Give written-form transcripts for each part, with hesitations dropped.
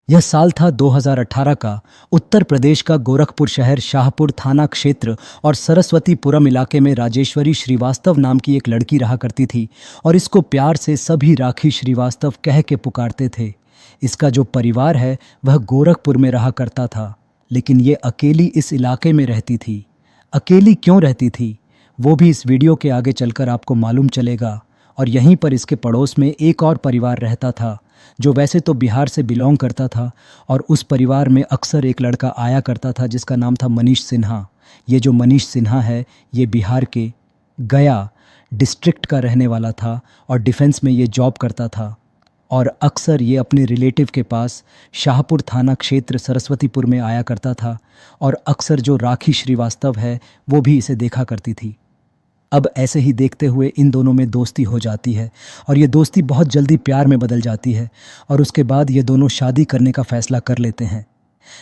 यह साल था 2018 का। उत्तर प्रदेश का गोरखपुर शहर, शाहपुर थाना क्षेत्र और सरस्वतीपुरम इलाके में राजेश्वरी श्रीवास्तव नाम की एक लड़की रहा करती थी और इसको प्यार से सभी राखी श्रीवास्तव कह के पुकारते थे। इसका जो परिवार है वह गोरखपुर में रहा करता था, लेकिन ये अकेली इस इलाके में रहती थी। अकेली क्यों रहती थी वो भी इस वीडियो के आगे चलकर आपको मालूम चलेगा। और यहीं पर इसके पड़ोस में एक और परिवार रहता था जो वैसे तो बिहार से बिलोंग करता था, और उस परिवार में अक्सर एक लड़का आया करता था जिसका नाम था मनीष सिन्हा। ये जो मनीष सिन्हा है ये बिहार के गया डिस्ट्रिक्ट का रहने वाला था और डिफेंस में ये जॉब करता था। और अक्सर ये अपने रिलेटिव के पास शाहपुर थाना क्षेत्र सरस्वतीपुर में आया करता था, और अक्सर जो राखी श्रीवास्तव है वो भी इसे देखा करती थी। अब ऐसे ही देखते हुए इन दोनों में दोस्ती हो जाती है और ये दोस्ती बहुत जल्दी प्यार में बदल जाती है, और उसके बाद ये दोनों शादी करने का फैसला कर लेते हैं।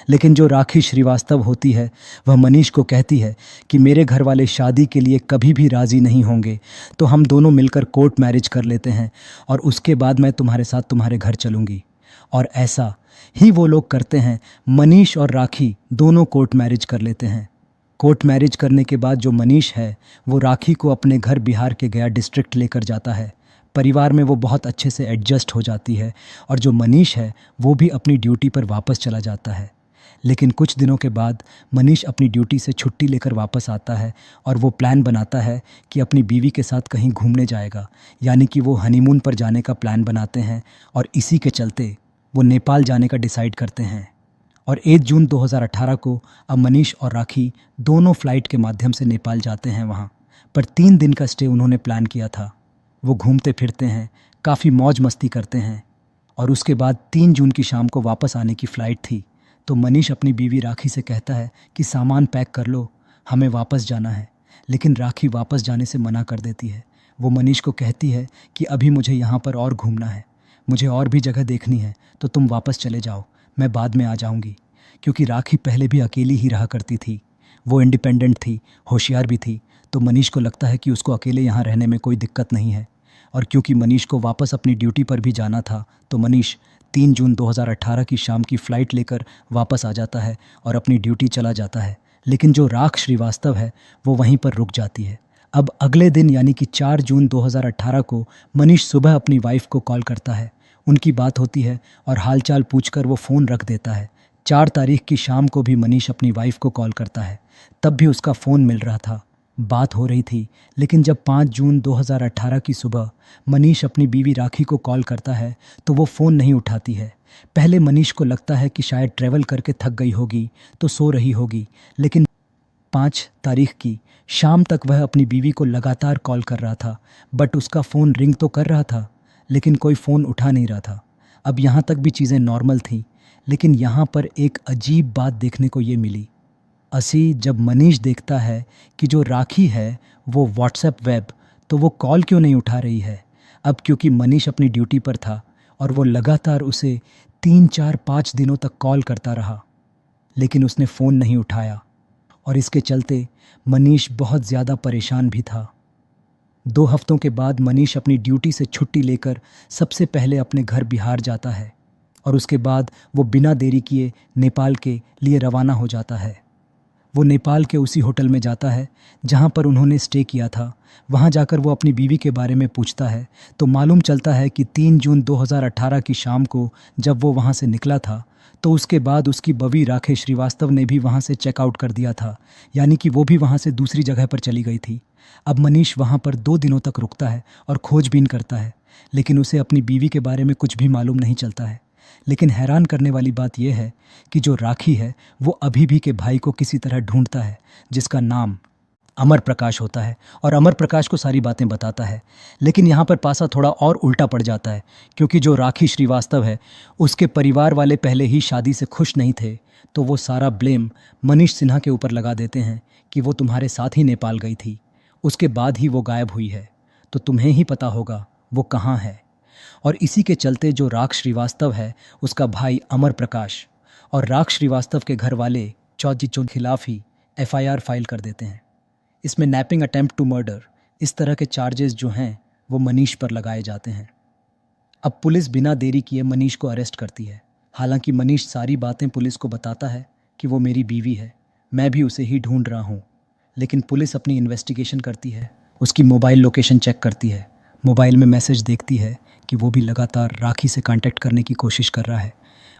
लेकिन जो राखी श्रीवास्तव होती है वह मनीष को कहती है कि मेरे घर वाले शादी के लिए कभी भी राज़ी नहीं होंगे, तो हम दोनों मिलकर कोर्ट मैरिज कर लेते हैं और उसके बाद मैं तुम्हारे साथ तुम्हारे घर चलूँगी। और ऐसा ही वो लोग करते हैं। मनीष और राखी दोनों कोर्ट मैरिज कर लेते हैं। कोर्ट मैरिज करने के बाद जो मनीष है वो राखी को अपने घर बिहार के गया डिस्ट्रिक्ट लेकर जाता है। परिवार में वो बहुत अच्छे से एडजस्ट हो जाती है और जो मनीष है वो भी अपनी ड्यूटी पर वापस चला जाता है। लेकिन कुछ दिनों के बाद मनीष अपनी ड्यूटी से छुट्टी लेकर वापस आता है और वो प्लान बनाता है कि अपनी बीवी के साथ कहीं घूमने जाएगा, यानी कि वो हनीमून पर जाने का प्लान बनाते हैं। और इसी के चलते वो नेपाल जाने का डिसाइड करते हैं। और 1 जून 2018 को अब मनीष और राखी दोनों फ्लाइट के माध्यम से नेपाल जाते हैं वहाँ पर 3 दिन का स्टे उन्होंने प्लान किया था। वो घूमते फिरते हैं, काफ़ी मौज मस्ती करते हैं, और उसके बाद 3 जून की शाम को वापस आने की फ़्लाइट थी। तो मनीष अपनी बीवी राखी से कहता है कि सामान पैक कर लो, हमें वापस जाना है। लेकिन राखी वापस जाने से मना कर देती है। वो मनीष को कहती है कि अभी मुझे यहाँ पर और घूमना है, मुझे और भी जगह देखनी है, तो तुम वापस चले जाओ, मैं बाद में आ जाऊंगी। क्योंकि राखी पहले भी अकेली ही रहा करती थी, वो इंडिपेंडेंट थी, होशियार भी थी, तो मनीष को लगता है कि उसको अकेले यहाँ रहने में कोई दिक्कत नहीं है। और क्योंकि मनीष को वापस अपनी ड्यूटी पर भी जाना था, तो मनीष 3 जून 2018 की शाम की फ़्लाइट लेकर वापस आ जाता है और अपनी ड्यूटी चला जाता है। लेकिन जो राख श्रीवास्तव है वो वहीं पर रुक जाती है। अब अगले दिन यानी कि 4 जून 2018 को मनीष सुबह अपनी वाइफ को कॉल करता है। उनकी बात होती है और हालचाल पूछकर वो फ़ोन रख देता है। 4 तारीख की शाम को भी मनीष अपनी वाइफ को कॉल करता है, तब भी उसका फ़ोन मिल रहा था, बात हो रही थी। लेकिन जब 5 जून 2018 की सुबह मनीष अपनी बीवी राखी को कॉल करता है तो वो फ़ोन नहीं उठाती है। पहले मनीष को लगता है कि शायद ट्रैवल करके थक गई होगी तो सो रही होगी, लेकिन 5 तारीख की शाम तक वह अपनी बीवी को लगातार कॉल कर रहा था, बट उसका फ़ोन रिंग तो कर रहा था लेकिन कोई फ़ोन उठा नहीं रहा था। अब यहाँ तक भी चीज़ें नॉर्मल थीं, लेकिन यहाँ पर एक अजीब बात देखने को ये मिली। जब मनीष देखता है कि जो राखी है वो व्हाट्सएप वेब, तो वो कॉल क्यों नहीं उठा रही है। अब क्योंकि मनीष अपनी ड्यूटी पर था और वो लगातार उसे 3 4 5 दिनों तक कॉल करता रहा, लेकिन उसने फ़ोन नहीं उठाया, और इसके चलते मनीष बहुत ज़्यादा परेशान भी था। 2 हफ्तों के बाद मनीष अपनी ड्यूटी से छुट्टी लेकर सबसे पहले अपने घर बिहार जाता है, और उसके बाद वो बिना देरी किए नेपाल के लिए रवाना हो जाता है। वो नेपाल के उसी होटल में जाता है जहाँ पर उन्होंने स्टे किया था। वहाँ जाकर वो अपनी बीवी के बारे में पूछता है तो मालूम चलता है कि 3 जून 2018 की शाम को जब वो वहाँ से निकला था तो उसके बाद उसकी बवी राखे श्रीवास्तव ने भी वहाँ से चेकआउट कर दिया था, यानी कि वो भी वहाँ से दूसरी जगह पर चली गई थी। अब मनीष वहाँ पर 2 दिनों तक रुकता है और खोजबीन करता है, लेकिन उसे अपनी बीवी के बारे में कुछ भी मालूम नहीं चलता है। लेकिन हैरान करने वाली बात यह है कि जो राखी है वो अभी भी के भाई को किसी तरह ढूंढता है, जिसका नाम अमर प्रकाश होता है, और अमर प्रकाश को सारी बातें बताता है। लेकिन यहाँ पर पासा थोड़ा और उल्टा पड़ जाता है, क्योंकि जो राखी श्रीवास्तव है उसके परिवार वाले पहले ही शादी से खुश नहीं थे, तो वो सारा ब्लेम मनीष सिन्हा के ऊपर लगा देते हैं कि वो तुम्हारे साथ ही नेपाल गई थी, उसके बाद ही वो गायब हुई है, तो तुम्हें ही पता होगा वो कहाँ है। और इसी के चलते जो राख श्रीवास्तव है उसका भाई अमर प्रकाश और राख श्रीवास्तव के घर वाले चौधरी के खिलाफ ही FIR फाइल कर देते हैं। इसमें नैपिंग अटेम्प्ट टू मर्डर, इस तरह के चार्जेस जो हैं वो मनीष पर लगाए जाते हैं। अब पुलिस बिना देरी किए मनीष को अरेस्ट करती है। हालांकि मनीष सारी बातें पुलिस को बताता है कि वो मेरी बीवी है, मैं भी उसे ही ढूंढ रहा हूँ। लेकिन पुलिस अपनी इन्वेस्टिगेशन करती है, उसकी मोबाइल लोकेशन चेक करती है, मोबाइल में मैसेज देखती है कि वो भी लगातार राखी से कांटेक्ट करने की कोशिश कर रहा है।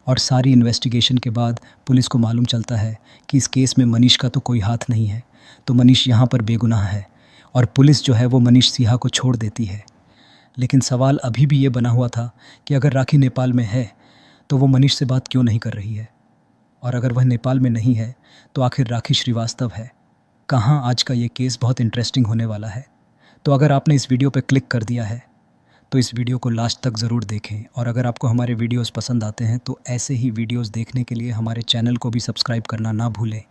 और सारी इन्वेस्टिगेशन के बाद पुलिस को मालूम चलता है कि इस केस में मनीष का तो कोई हाथ नहीं है, तो मनीष यहाँ पर बेगुनाह है और पुलिस जो है वो मनीष सिन्हा को छोड़ देती है। लेकिन सवाल अभी भी ये बना हुआ था कि अगर राखी नेपाल में है तो वो मनीष से बात क्यों नहीं कर रही है, और अगर वह नेपाल में नहीं है तो आखिर राखी श्रीवास्तव है कहाँ। आज का ये केस बहुत इंटरेस्टिंग होने वाला है। तो अगर आपने इस वीडियो पर क्लिक कर दिया है तो इस वीडियो को लास्ट तक ज़रूर देखें, और अगर आपको हमारे वीडियोस पसंद आते हैं तो ऐसे ही वीडियोस देखने के लिए हमारे चैनल को भी सब्सक्राइब करना ना भूलें।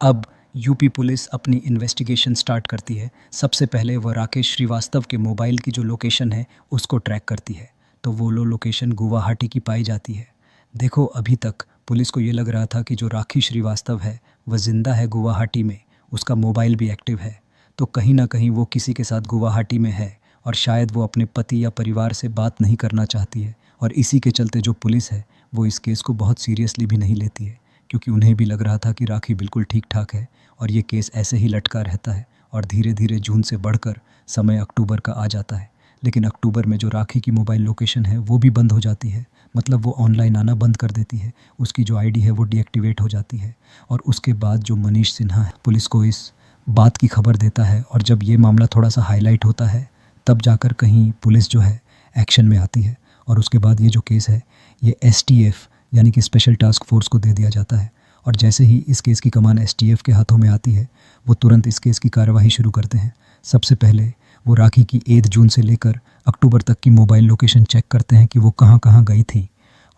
अब यूपी पुलिस अपनी इन्वेस्टिगेशन स्टार्ट करती है। सबसे पहले वह राकेश श्रीवास्तव के मोबाइल की जो लोकेशन है उसको ट्रैक करती है, तो वो लोकेशन गुवाहाटी की पाई जाती है। देखो, अभी तक पुलिस को ये लग रहा था कि जो राखी श्रीवास्तव है वह ज़िंदा है गुवाहाटी में, उसका मोबाइल भी एक्टिव है, तो कहीं ना कहीं वो किसी के साथ गुवाहाटी में है और शायद वो अपने पति या परिवार से बात नहीं करना चाहती है। और इसी के चलते जो पुलिस है वो इस केस को बहुत सीरियसली भी नहीं लेती है, क्योंकि उन्हें भी लग रहा था कि राखी बिल्कुल ठीक ठाक है और ये केस ऐसे ही लटका रहता है। और धीरे धीरे जून से बढ़कर समय अक्टूबर का आ जाता है। लेकिन अक्टूबर में जो राखी की मोबाइल लोकेशन है वो भी बंद हो जाती है, मतलब वो ऑनलाइन आना बंद कर देती है, उसकी जो आईडी है वो डीएक्टिवेट हो जाती है। और उसके बाद जो मनीष सिन्हा है पुलिस को इस बात की खबर देता है, और जब ये मामला थोड़ा सा हाईलाइट होता है तब जाकर कहीं पुलिस जो है एक्शन में आती है। और उसके बाद ये जो केस है ये एसटीएफ यानी कि स्पेशल टास्क फोर्स को दे दिया जाता है। और जैसे ही इस केस की कमान एसटीएफ के हाथों में आती है वो तुरंत इस केस की कार्यवाही शुरू करते हैं। सबसे पहले वो राखी की 8 जून से लेकर अक्टूबर तक की मोबाइल लोकेशन चेक करते हैं कि वो कहाँ कहाँ गई थी।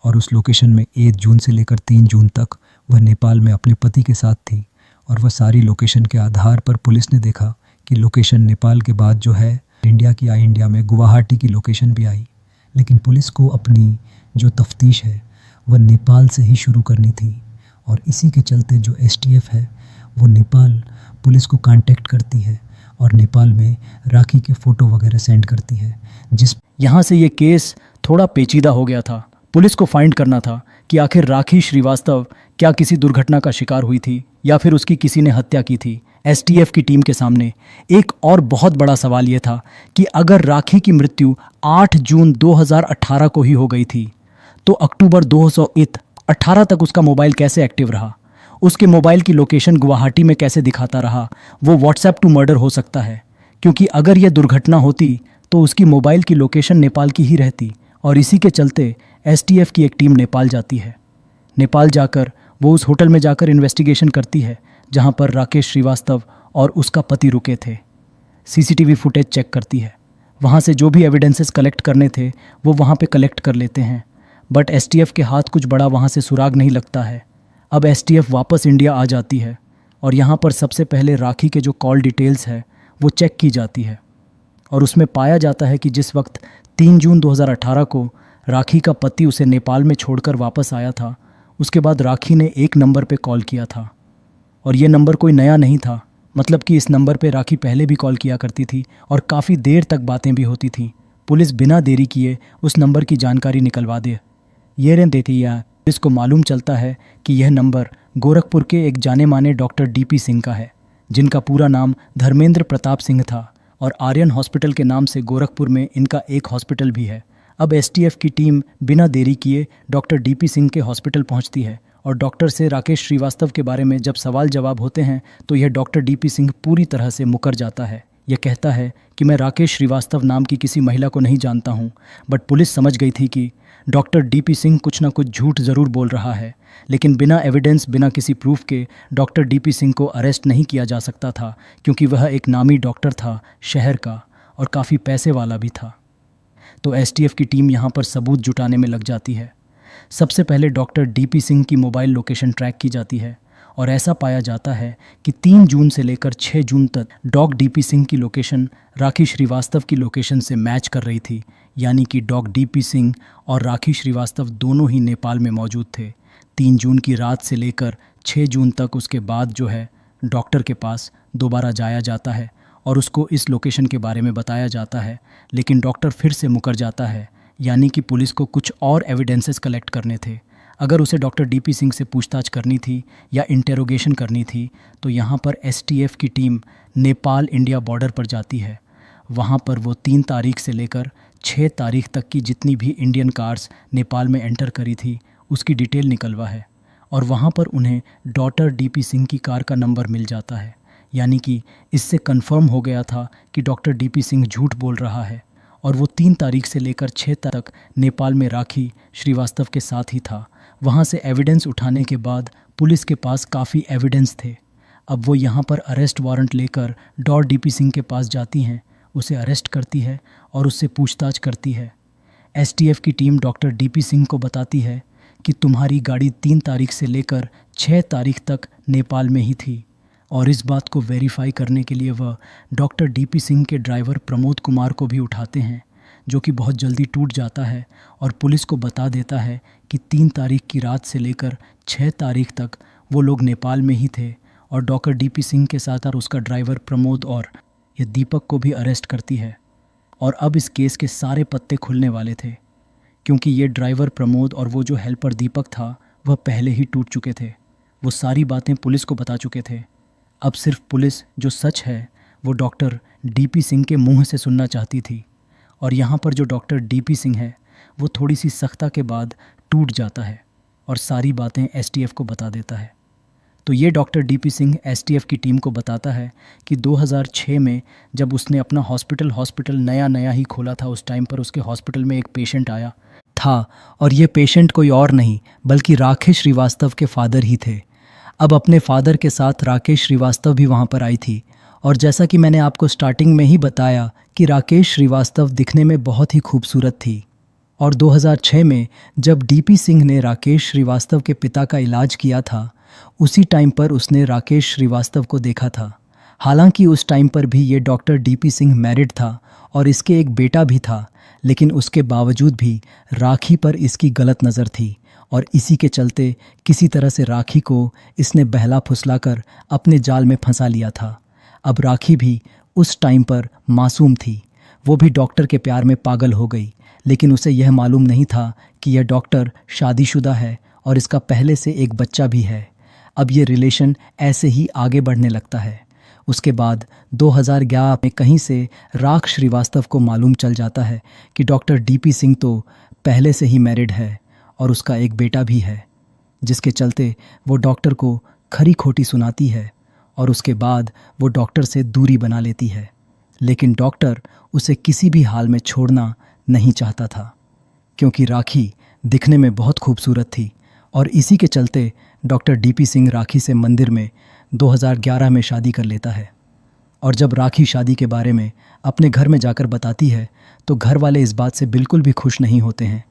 और उस लोकेशन में 8 जून से लेकर 3 जून तक वह नेपाल में अपने पति के साथ थी। और वह सारी लोकेशन के आधार पर पुलिस ने देखा कि लोकेशन नेपाल के बाद जो है इंडिया की आई, इंडिया में गुवाहाटी की लोकेशन भी आई। लेकिन पुलिस को अपनी जो तफ्तीश है वह नेपाल से ही शुरू करनी थी, और इसी के चलते जो एसटीएफ है वो नेपाल पुलिस को कांटेक्ट करती है और नेपाल में राखी के फ़ोटो वगैरह सेंड करती है। जिस यहाँ से ये केस थोड़ा पेचीदा हो गया था। पुलिस को फाइंड करना था कि आखिर राखी श्रीवास्तव क्या किसी दुर्घटना का शिकार हुई थी या फिर उसकी किसी ने हत्या की थी। एसटीएफ की टीम के सामने एक और बहुत बड़ा सवाल ये था कि अगर राखी की मृत्यु 8 जून 2018 को ही हो गई थी तो अक्टूबर 2018 तक उसका मोबाइल कैसे एक्टिव रहा, उसके मोबाइल की लोकेशन गुवाहाटी में कैसे दिखाता रहा। वो व्हाट्सएप टू मर्डर हो सकता है, क्योंकि अगर यह दुर्घटना होती तो उसकी मोबाइल की लोकेशन नेपाल की ही रहती। और इसी के चलते एसटीएफ की एक टीम नेपाल जाती है। नेपाल जाकर वो उस होटल में जाकर इन्वेस्टिगेशन करती है जहां पर राकेश श्रीवास्तव और उसका पति रुके थे। सीसीटीवी फुटेज चेक करती है, वहां से जो भी एविडेंसेस कलेक्ट करने थे वो वहां पे कलेक्ट कर लेते हैं। बट एसटीएफ के हाथ कुछ बड़ा वहां से सुराग नहीं लगता है। अब एसटीएफ वापस इंडिया आ जाती है और यहाँ पर सबसे पहले राखी के जो कॉल डिटेल्स है वो चेक की जाती है। और उसमें पाया जाता है कि जिस वक्त 3 जून 2018 को राखी का पति उसे नेपाल में छोड़कर वापस आया था, उसके बाद राखी ने एक नंबर पे कॉल किया था। और ये नंबर कोई नया नहीं था, मतलब कि इस नंबर पे राखी पहले भी कॉल किया करती थी और काफ़ी देर तक बातें भी होती थीं। पुलिस बिना देरी किए उस नंबर की जानकारी निकलवा दे ये रह देती है। पुलिस को मालूम चलता है कि यह नंबर गोरखपुर के एक जाने माने डॉक्टर डीपी सिंह का है, जिनका पूरा नाम धर्मेंद्र प्रताप सिंह था और आर्यन हॉस्पिटल के नाम से गोरखपुर में इनका एक हॉस्पिटल भी है। अब एसटीएफ की टीम बिना देरी किए डॉक्टर डीपी सिंह के हॉस्पिटल पहुंचती है और डॉक्टर से राकेश श्रीवास्तव के बारे में जब सवाल जवाब होते हैं तो यह डॉक्टर डीपी सिंह पूरी तरह से मुकर जाता है। यह कहता है कि मैं राकेश श्रीवास्तव नाम की किसी महिला को नहीं जानता हूं। बट पुलिस समझ गई थी कि डॉक्टर डीपी सिंह कुछ ना कुछ झूठ ज़रूर बोल रहा है, लेकिन बिना एविडेंस, बिना किसी प्रूफ के डॉक्टर डीपी सिंह को अरेस्ट नहीं किया जा सकता था, क्योंकि वह एक नामी डॉक्टर था शहर का और काफ़ी पैसे वाला भी था। तो एसटीएफ की टीम यहाँ पर सबूत जुटाने में लग जाती है। सबसे पहले डॉक्टर डीपी सिंह की मोबाइल लोकेशन ट्रैक की जाती है और ऐसा पाया जाता है कि 3 जून से लेकर 6 जून तक डॉग डीपी सिंह की लोकेशन राखी श्रीवास्तव की लोकेशन से मैच कर रही थी, यानी कि डॉग डीपी सिंह और राखी श्रीवास्तव दोनों ही नेपाल में मौजूद थे। 3 जून की रात से लेकर 6 जून तक उसके बाद जो है डॉक्टर के पास दोबारा जाया जाता है और उसको इस लोकेशन के बारे में बताया जाता है, लेकिन डॉक्टर फिर से मुकर जाता है, यानी कि पुलिस को कुछ और एविडेंसेस कलेक्ट करने थे। अगर उसे डॉक्टर डीपी सिंह से पूछताछ करनी थी या इंटेरोगेशन करनी थी तो यहाँ पर एसटीएफ की टीम नेपाल इंडिया बॉर्डर पर जाती है। वहाँ पर वो 3 तारीख से लेकर 6 तारीख तक की जितनी भी इंडियन कार्स नेपाल में एंटर करी थी उसकी डिटेल निकलवा है और वहाँ पर उन्हें डॉक्टर डीपी सिंह की कार का नंबर मिल जाता है। यानी कि इससे कंफर्म हो गया था कि डॉक्टर डीपी सिंह झूठ बोल रहा है और वो 3 तारीख से लेकर 6 तक नेपाल में राखी श्रीवास्तव के साथ ही था। वहाँ से एविडेंस उठाने के बाद पुलिस के पास काफ़ी एविडेंस थे। अब वो यहाँ पर अरेस्ट वारंट लेकर डॉक्टर डीपी सिंह के पास जाती हैं, उसे अरेस्ट करती है और उससे पूछताछ करती है। एसटीएफ की टीम डॉक्टर डीपी सिंह को बताती है कि तुम्हारी गाड़ी 3 तारीख से लेकर 6 तारीख तक नेपाल में ही थी और इस बात को वेरीफाई करने के लिए वह डॉक्टर डीपी सिंह के ड्राइवर प्रमोद कुमार को भी उठाते हैं, जो कि बहुत जल्दी टूट जाता है और पुलिस को बता देता है कि 3 तारीख की रात से लेकर 6 तारीख तक वो लोग नेपाल में ही थे और डॉक्टर डीपी सिंह के साथ और उसका ड्राइवर प्रमोद और ये दीपक को भी अरेस्ट करती है। और अब इस केस के सारे पत्ते खुलने वाले थे क्योंकि ये ड्राइवर प्रमोद और वो जो हेल्पर दीपक था वह पहले ही टूट चुके थे। वो सारी बातें पुलिस को बता चुके थे। अब सिर्फ पुलिस जो सच है वो डॉक्टर डीपी सिंह के मुंह से सुनना चाहती थी और यहाँ पर जो डॉक्टर डीपी सिंह है वो थोड़ी सी सख्ता के बाद टूट जाता है और सारी बातें एसटीएफ को बता देता है। तो ये डॉक्टर डीपी सिंह एसटीएफ की टीम को बताता है कि 2006 में जब उसने अपना हॉस्पिटल नया ही खोला था, उस टाइम पर उसके हॉस्पिटल में एक पेशेंट आया था और ये पेशेंट कोई और नहीं बल्कि राकेश श्रीवास्तव के फादर ही थे। अब अपने फादर के साथ राकेश श्रीवास्तव भी वहाँ पर आई थी और जैसा कि मैंने आपको स्टार्टिंग में ही बताया कि राकेश श्रीवास्तव दिखने में बहुत ही खूबसूरत थी और 2006 में जब डीपी सिंह ने राकेश श्रीवास्तव के पिता का इलाज किया था उसी टाइम पर उसने राकेश श्रीवास्तव को देखा था। हालांकि उस टाइम पर भी ये डॉक्टर डीपी सिंह मैरिड था और इसके एक बेटा भी था, लेकिन उसके बावजूद भी राखी पर इसकी गलत नज़र थी और इसी के चलते किसी तरह से राखी को इसने बहला फुसलाकर अपने जाल में फंसा लिया था। अब राखी भी उस टाइम पर मासूम थी, वो भी डॉक्टर के प्यार में पागल हो गई, लेकिन उसे यह मालूम नहीं था कि यह डॉक्टर शादीशुदा है और इसका पहले से एक बच्चा भी है। अब ये रिलेशन ऐसे ही आगे बढ़ने लगता है। उसके बाद 2011 में कहीं से राख श्रीवास्तव को मालूम चल जाता है कि डॉक्टर डीपी सिंह तो पहले से ही मैरिड है और उसका एक बेटा भी है, जिसके चलते वो डॉक्टर को खरी खोटी सुनाती है और उसके बाद वो डॉक्टर से दूरी बना लेती है। लेकिन डॉक्टर उसे किसी भी हाल में छोड़ना नहीं चाहता था क्योंकि राखी दिखने में बहुत खूबसूरत थी और इसी के चलते डॉक्टर डीपी सिंह राखी से मंदिर में 2011 में शादी कर लेता है। और जब राखी शादी के बारे में अपने घर में जाकर बताती है तो घर वाले इस बात से बिल्कुल भी खुश नहीं होते हैं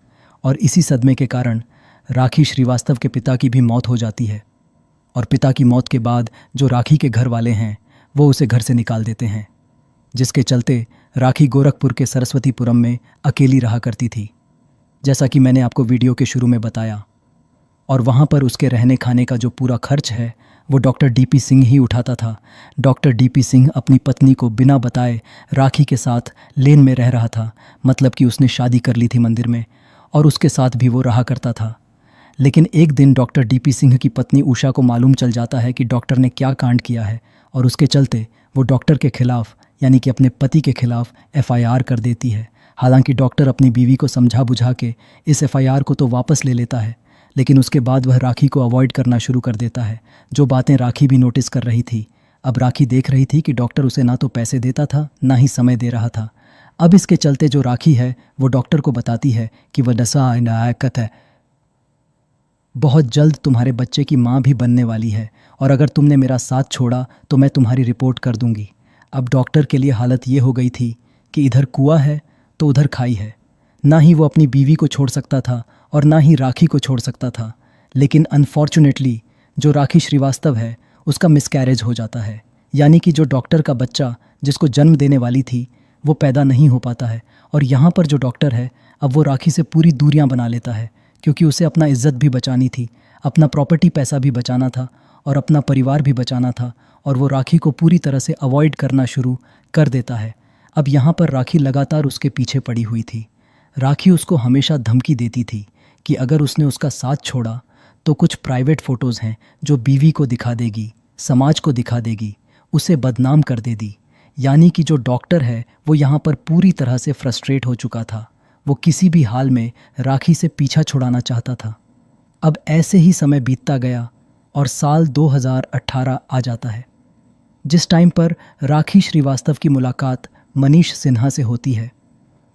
और इसी सदमे के कारण राखी श्रीवास्तव के पिता की भी मौत हो जाती है और पिता की मौत के बाद जो राखी के घर वाले हैं वो उसे घर से निकाल देते हैं, जिसके चलते राखी गोरखपुर के सरस्वतीपुरम में अकेली रहा करती थी, जैसा कि मैंने आपको वीडियो के शुरू में बताया। और वहाँ पर उसके रहने खाने का जो पूरा खर्च है वो डॉक्टर डीपी सिंह ही उठाता था। डॉक्टर डीपी सिंह अपनी पत्नी को बिना बताए राखी के साथ लेन में रह रहा था, मतलब कि उसने शादी कर ली थी मंदिर में और उसके साथ भी वो रहा करता था। लेकिन एक दिन डॉक्टर डीपी सिंह की पत्नी उषा को मालूम चल जाता है कि डॉक्टर ने क्या कांड किया है और उसके चलते वो डॉक्टर के खिलाफ यानी कि अपने पति के खिलाफ एफआईआर कर देती है। हालांकि डॉक्टर अपनी बीवी को समझा बुझा के इस एफआईआर को तो वापस ले लेता है, लेकिन उसके बाद वह राखी को अवॉइड करना शुरू कर देता है, जो बातें राखी भी नोटिस कर रही थी। अब राखी देख रही थी कि डॉक्टर उसे ना तो पैसे देता था ना ही समय दे रहा था। अब इसके चलते जो राखी है वो डॉक्टर को बताती है कि वह नशा नायकत है, बहुत जल्द तुम्हारे बच्चे की माँ भी बनने वाली है और अगर तुमने मेरा साथ छोड़ा तो मैं तुम्हारी रिपोर्ट कर दूंगी। अब डॉक्टर के लिए हालत ये हो गई थी कि इधर कुआं है तो उधर खाई है, ना ही वो अपनी बीवी को छोड़ सकता था और ना ही राखी को छोड़ सकता था। लेकिन अनफॉर्चुनेटली जो राखी श्रीवास्तव है उसका मिसकैरेज हो जाता है, यानी कि जो डॉक्टर का बच्चा जिसको जन्म देने वाली थी वो पैदा नहीं हो पाता है। और यहाँ पर जो डॉक्टर है अब वो राखी से पूरी दूरियां बना लेता है क्योंकि उसे अपना इज्जत भी बचानी थी, अपना प्रॉपर्टी पैसा भी बचाना था और अपना परिवार भी बचाना था, और वो राखी को पूरी तरह से अवॉइड करना शुरू कर देता है। अब यहाँ पर राखी लगातार उसके पीछे पड़ी हुई थी। राखी उसको हमेशा धमकी देती थी कि अगर उसने उसका साथ छोड़ा तो कुछ प्राइवेट फ़ोटोज़ हैं जो बीवी को दिखा देगी, समाज को दिखा देगी, उसे बदनाम कर देगी। यानी कि जो डॉक्टर है वो यहाँ पर पूरी तरह से फ्रस्ट्रेट हो चुका था। वो किसी भी हाल में राखी से पीछा छुड़ाना चाहता था। अब ऐसे ही समय बीतता गया और साल 2018 आ जाता है, जिस टाइम पर राखी श्रीवास्तव की मुलाकात मनीष सिन्हा से होती है।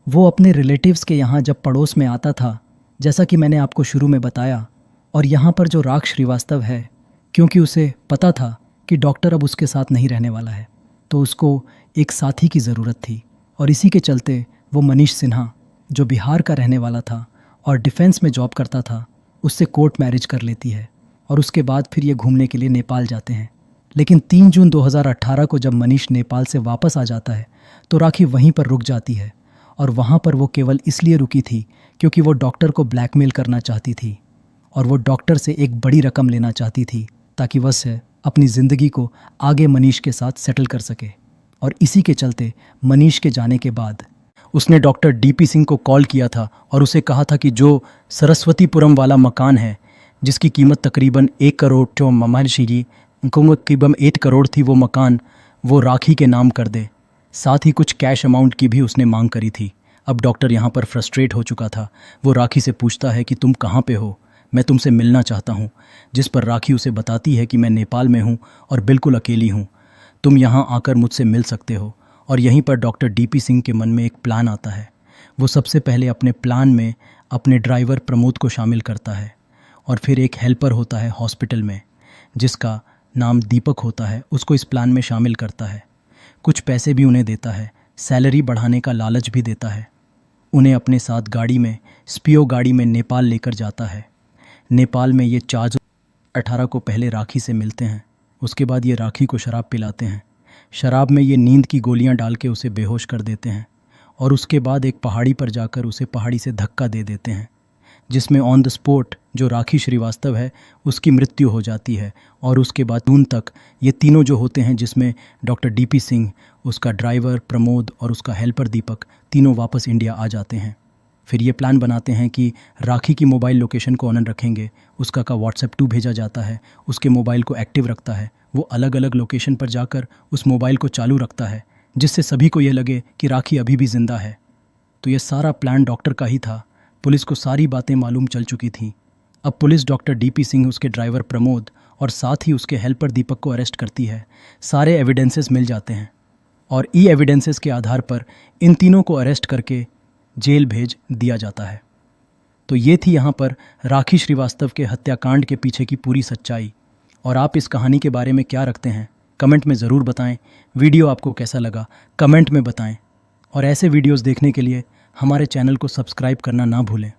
वो अपने रिलेटिव्स के यहाँ जब पड़ोस में आता था, जैसा कि मैंने आपको शुरू में बताया, और यहाँ पर जो राख श्रीवास्तव है, क्योंकि उसे पता था कि डॉक्टर अब उसके साथ नहीं रहने वाला है, तो उसको एक साथी की ज़रूरत थी। और इसी के चलते वो मनीष सिन्हा, जो बिहार का रहने वाला था और डिफेंस में जॉब करता था, उससे कोर्ट मैरिज कर लेती है और उसके बाद फिर ये घूमने के लिए नेपाल जाते हैं। लेकिन 3 जून 2018 को जब मनीष नेपाल से वापस आ जाता है तो राखी वहीं पर रुक जाती है। और वहाँ पर वो केवल इसलिए रुकी थी क्योंकि वो डॉक्टर को ब्लैकमेल करना चाहती थी और वो डॉक्टर से एक बड़ी रकम लेना चाहती थी ताकि वह से अपनी ज़िंदगी को आगे मनीष के साथ सेटल कर सके। और इसी के चलते मनीष के जाने के बाद उसने डॉक्टर डीपी सिंह को कॉल किया था और उसे कहा था कि जो सरस्वतीपुरम वाला मकान है, जिसकी कीमत तकरीबन 1 करोड़ जो महर्षि जी तकरीबन 8 करोड़ थी, वो मकान वो राखी के नाम कर दे। साथ ही कुछ कैश अमाउंट की भी उसने मांग करी थी। अब डॉक्टर यहाँ पर फ्रस्ट्रेट हो चुका था। वो राखी से पूछता है कि तुम कहाँ पे हो, मैं तुमसे मिलना चाहता हूँ। जिस पर राखी उसे बताती है कि मैं नेपाल में हूँ और बिल्कुल अकेली हूँ, तुम यहाँ आकर मुझसे मिल सकते हो। और यहीं पर डॉक्टर डीपी सिंह के मन में एक प्लान आता है। वो सबसे पहले अपने प्लान में अपने ड्राइवर प्रमोद को शामिल करता है और फिर एक हेल्पर होता है हॉस्पिटल में जिसका नाम दीपक होता है, उसको इस प्लान में शामिल करता है। कुछ पैसे भी उन्हें देता है, सैलरी बढ़ाने का लालच भी देता है। उन्हें अपने साथ गाड़ी में, स्पीओ गाड़ी में नेपाल लेकर जाता है। नेपाल में ये 4/18 को पहले राखी से मिलते हैं। उसके बाद ये राखी को शराब पिलाते हैं। शराब में ये नींद की गोलियां डाल के उसे बेहोश कर देते हैं और उसके बाद एक पहाड़ी पर जाकर उसे पहाड़ी से धक्का दे देते हैं, जिसमें ऑन द स्पॉट जो राखी श्रीवास्तव है उसकी मृत्यु हो जाती है। और उसके बाद जून तक ये तीनों जो होते हैं, जिसमें डॉक्टर डीपी सिंह, उसका ड्राइवर प्रमोद और उसका हेल्पर दीपक, तीनों वापस इंडिया आ जाते हैं। फिर ये प्लान बनाते हैं कि राखी की मोबाइल लोकेशन को ऑन रखेंगे। उसका का व्हाट्सएप 2 भेजा जाता है, उसके मोबाइल को एक्टिव रखता है। वो अलग अलग लोकेशन पर जाकर उस मोबाइल को चालू रखता है जिससे सभी को ये लगे कि राखी अभी भी ज़िंदा है। तो ये सारा प्लान डॉक्टर का ही था। पुलिस को सारी बातें मालूम चल चुकी थीं। अब पुलिस डॉक्टर डीपी सिंह, उसके ड्राइवर प्रमोद और साथ ही उसके हेल्पर दीपक को अरेस्ट करती है। सारे एविडेंसेस मिल जाते हैं और ई एविडेंसेस के आधार पर इन तीनों को अरेस्ट करके जेल भेज दिया जाता है। तो ये थी यहाँ पर राखी श्रीवास्तव के हत्याकांड के पीछे की पूरी सच्चाई। और आप इस कहानी के बारे में क्या रखते हैं, कमेंट में ज़रूर बताएं। वीडियो आपको कैसा लगा कमेंट में बताएं और ऐसे वीडियोस देखने के लिए हमारे चैनल को सब्सक्राइब करना ना भूलें।